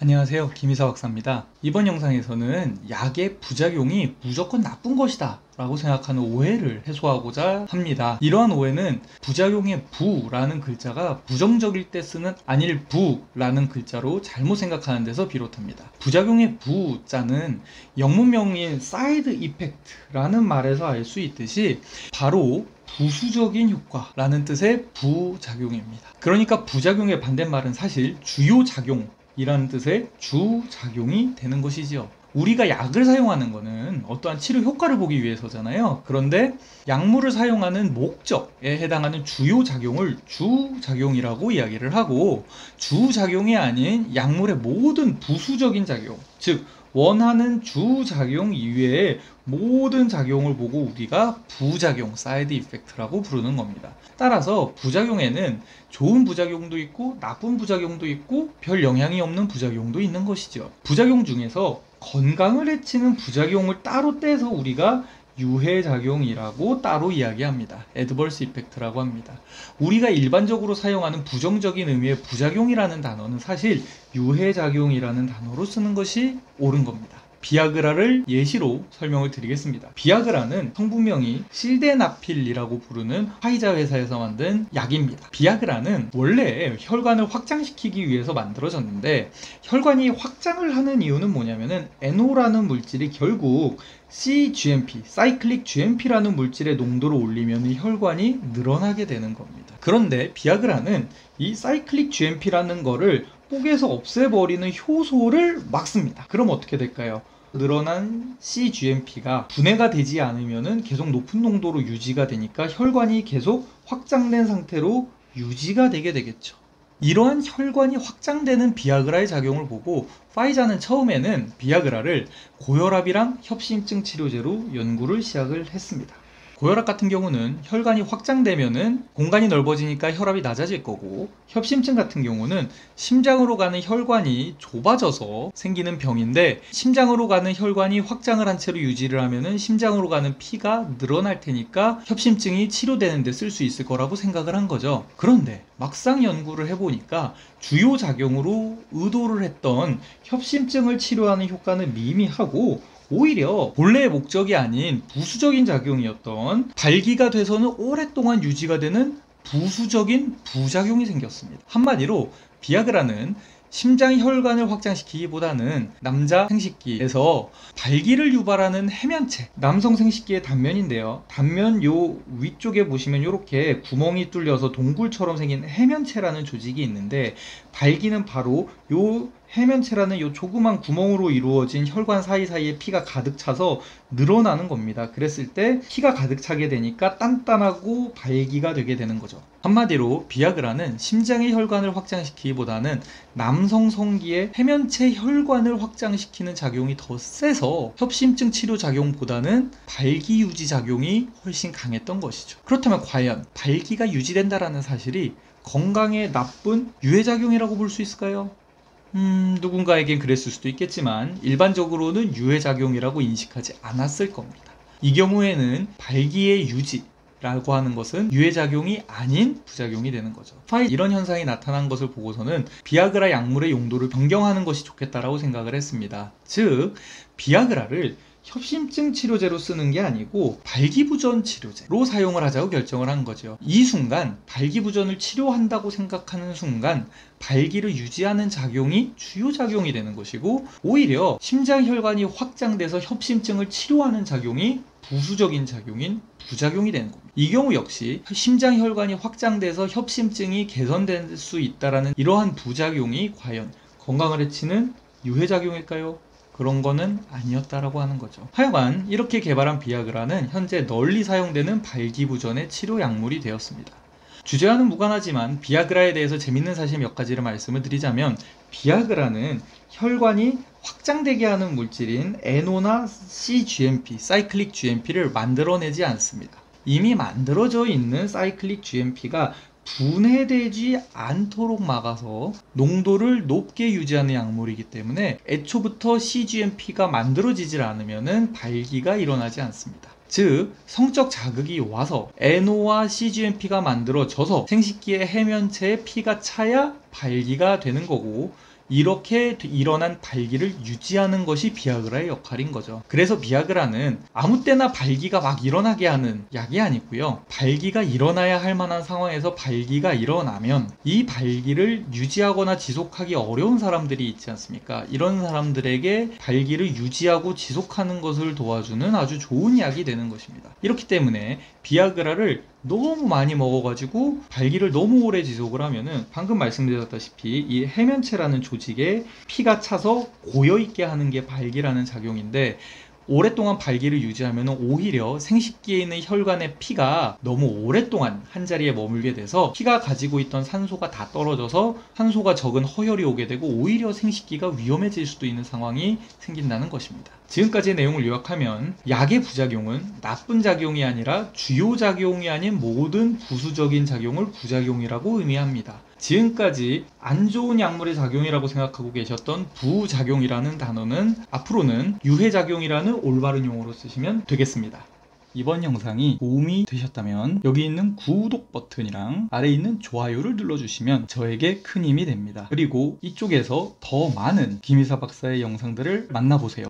안녕하세요, 김희사 박사입니다. 이번 영상에서는 약의 부작용이 무조건 나쁜 것이다 라고 생각하는 오해를 해소하고자 합니다. 이러한 오해는 부작용의 부라는 글자가 부정적일 때 쓰는 안일부라는 글자로 잘못 생각하는 데서 비롯합니다. 부작용의 부자는 영문명인 사이드 이펙트라는 말에서 알 수 있듯이 바로 부수적인 효과라는 뜻의 부작용입니다. 그러니까 부작용의 반대말은 사실 주요작용 이라는 뜻의 주작용이 되는 것이지요. 우리가 약을 사용하는 것은 어떠한 치료 효과를 보기 위해서잖아요. 그런데 약물을 사용하는 목적에 해당하는 주요작용을 주작용이라고 이야기를 하고, 주작용이 아닌 약물의 모든 부수적인 작용, 즉 원하는 주작용 이외의 모든 작용을 보고 우리가 부작용, 사이드 이펙트라고 부르는 겁니다. 따라서 부작용에는 좋은 부작용도 있고 나쁜 부작용도 있고 별 영향이 없는 부작용도 있는 것이죠. 부작용 중에서 건강을 해치는 부작용을 따로 떼서 우리가 유해작용이라고 따로 이야기합니다. 애드버스 이펙트라고 합니다. 우리가 일반적으로 사용하는 부정적인 의미의 부작용이라는 단어는 사실 유해작용이라는 단어로 쓰는 것이 옳은 겁니다. 비아그라를 예시로 설명을 드리겠습니다. 비아그라는 성분명이 실데나필이라고 부르는 화이자 회사에서 만든 약입니다. 비아그라는 원래 혈관을 확장시키기 위해서 만들어졌는데, 혈관이 확장을 하는 이유는 뭐냐면은 NO라는 물질이 결국 cGMP, 사이클릭 GMP라는 물질의 농도를 올리면 혈관이 늘어나게 되는 겁니다. 그런데 비아그라는 이 사이클릭 GMP라는 거를 뽀개서 없애버리는 효소를 막습니다. 그럼 어떻게 될까요? 늘어난 cGMP가 분해가 되지 않으면 계속 높은 농도로 유지가 되니까 혈관이 계속 확장된 상태로 유지가 되게 되겠죠. 이러한 혈관이 확장되는 비아그라의 작용을 보고 파이자는 처음에는 비아그라를 고혈압이랑 협심증 치료제로 연구를 시작을 했습니다. 고혈압 같은 경우는 혈관이 확장되면은 공간이 넓어지니까 혈압이 낮아질 거고, 협심증 같은 경우는 심장으로 가는 혈관이 좁아져서 생기는 병인데, 심장으로 가는 혈관이 확장을 한 채로 유지를 하면은 심장으로 가는 피가 늘어날 테니까 협심증이 치료되는 데 쓸 수 있을 거라고 생각을 한 거죠. 그런데 막상 연구를 해보니까 주요 작용으로 의도를 했던 협심증을 치료하는 효과는 미미하고, 오히려 본래의 목적이 아닌 부수적인 작용이었던 발기가 돼서는 오랫동안 유지가 되는 부수적인 부작용이 생겼습니다. 한마디로 비아그라는 심장 혈관을 확장시키기보다는 남자 생식기에서 발기를 유발하는 해면체, 남성 생식기의 단면인데요, 단면 요 위쪽에 보시면 이렇게 구멍이 뚫려서 동굴처럼 생긴 해면체라는 조직이 있는데, 발기는 바로 요 해면체라는 이 조그만 구멍으로 이루어진 혈관 사이사이에 피가 가득 차서 늘어나는 겁니다. 그랬을 때 피가 가득 차게 되니까 단단하고 발기가 되게 되는 거죠. 한마디로 비아그라는 심장의 혈관을 확장시키기보다는 남성 성기의 해면체 혈관을 확장시키는 작용이 더 세서 협심증 치료 작용보다는 발기 유지 작용이 훨씬 강했던 것이죠. 그렇다면 과연 발기가 유지된다라는 사실이 건강에 나쁜 유해작용이라고 볼 수 있을까요? 누군가에겐 그랬을 수도 있겠지만 일반적으로는 유해작용이라고 인식하지 않았을 겁니다. 이 경우에는 발기의 유지라고 하는 것은 유해작용이 아닌 부작용이 되는 거죠. 이런 현상이 나타난 것을 보고서는 비아그라 약물의 용도를 변경하는 것이 좋겠다라고 생각을 했습니다. 즉, 비아그라를 협심증 치료제로 쓰는 게 아니고 발기부전 치료제로 사용을 하자고 결정을 한 거죠. 이 순간 발기부전을 치료한다고 생각하는 순간 발기를 유지하는 작용이 주요 작용이 되는 것이고, 오히려 심장혈관이 확장돼서 협심증을 치료하는 작용이 부수적인 작용인 부작용이 되는 겁니다. 이 경우 역시 심장혈관이 확장돼서 협심증이 개선될 수 있다는 이러한 부작용이 과연 건강을 해치는 유해작용일까요? 그런 거는 아니었다라고 하는 거죠. 하여간 이렇게 개발한 비아그라는 현재 널리 사용되는 발기부전의 치료 약물이 되었습니다. 주제와는 무관하지만 비아그라에 대해서 재밌는 사실 몇 가지를 말씀을 드리자면, 비아그라는 혈관이 확장되게 하는 물질인 NO나 cGMP, 사이클릭 GMP를 만들어내지 않습니다. 이미 만들어져 있는 사이클릭 GMP가 분해되지 않도록 막아서 농도를 높게 유지하는 약물이기 때문에 애초부터 cGMP가 만들어지질 않으면 발기가 일어나지 않습니다. 즉, 성적 자극이 와서 NO와 cGMP가 만들어져서 생식기의 해면체에 피가 차야 발기가 되는 거고, 이렇게 일어난 발기를 유지하는 것이 비아그라의 역할인 거죠. 그래서 비아그라는 아무 때나 발기가 막 일어나게 하는 약이 아니고요. 발기가 일어나야 할 만한 상황에서 발기가 일어나면 이 발기를 유지하거나 지속하기 어려운 사람들이 있지 않습니까? 이런 사람들에게 발기를 유지하고 지속하는 것을 도와주는 아주 좋은 약이 되는 것입니다. 이렇기 때문에 비아그라를 너무 많이 먹어가지고 발기를 너무 오래 지속을 하면은 방금 말씀드렸다시피 이 해면체라는 조직에 피가 차서 고여있게 하는 게 발기라는 작용인데, 오랫동안 발기를 유지하면 오히려 생식기에 있는 혈관의 피가 너무 오랫동안 한자리에 머물게 돼서 피가 가지고 있던 산소가 다 떨어져서 산소가 적은 허혈이 오게 되고 오히려 생식기가 위험해질 수도 있는 상황이 생긴다는 것입니다. 지금까지의 내용을 요약하면 약의 부작용은 나쁜 작용이 아니라 주요 작용이 아닌 모든 부수적인 작용을 부작용이라고 의미합니다. 지금까지 안 좋은 약물의 작용이라고 생각하고 계셨던 부작용이라는 단어는 앞으로는 유해작용이라는 올바른 용어로 쓰시면 되겠습니다. 이번 영상이 도움이 되셨다면 여기 있는 구독 버튼이랑 아래에 있는 좋아요를 눌러주시면 저에게 큰 힘이 됩니다. 그리고 이쪽에서 더 많은 김이사 박사의 영상들을 만나보세요.